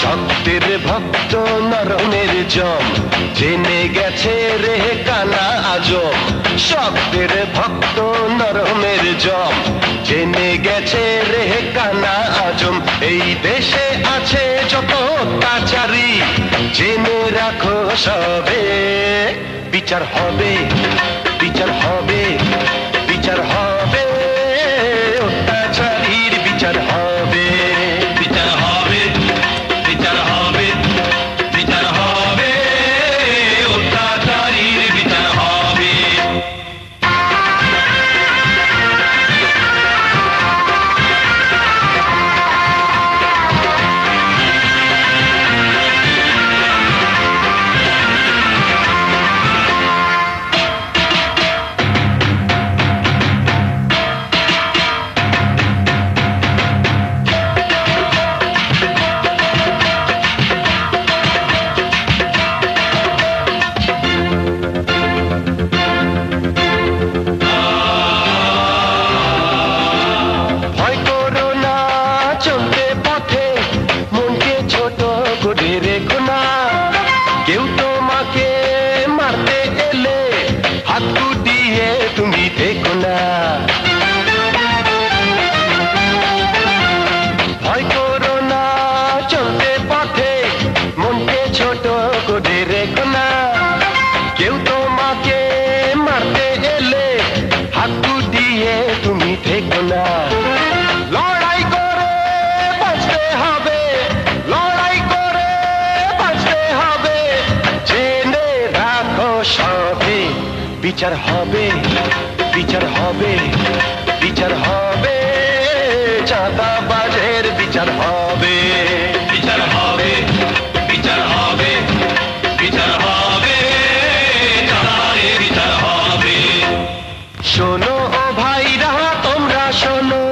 শক্তির ভক্ত নরমের জম জেনে গেছে রে কানা আজম। শক্তির ভক্ত নরমের জম জেনে গেছে রে কানা আজম। এই দেশে আছে যত অত্যাচারী জেনে রাখো সবে, বিচার হবে, বিচার হবে, বিচার হবে, অত্যাচারীর বিচার হবে, বিচার হবে, বিচার হবে, বিচার হবে, অত্যাচারীর বিচার হবে। কেউ তোমাকে মারতে এলে হাত গুটিয়ে তুমি দেখো না, ভয় করো না, চলতে পথে মনকে ছোট করে রেখো না। কেউ তোমাকে মারতে এলে হাত গুটিয়ে তুমি দেখো না। লড়াই করে বাঁচতে হবে, লড়াই করে বাঁচতে হবে, জেনে রাখো সবে, বিচার হবে, বিচার হবে, বিচার হবে, চাঁদাবাজের বিচার হবে, বিচার হবে, বিচার হবে, বিচার হবে, চাঁদাবাজের বিচার হবে। শোনো ও ভাইরা তোমরা শোনো,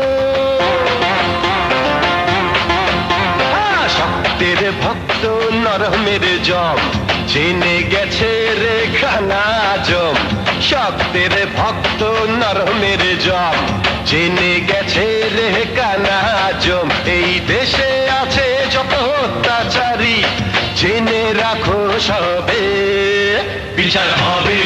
শক্তির ভক্ত নরমের জম জেনে গেছে রে কানা আজম। শক্তির ভক্ত নরমের জম জেনে গেছে রে কানা আজম। এই দেশে আছে যত অত্যাচারী জেনে রাখো সবে, বিচার হবে।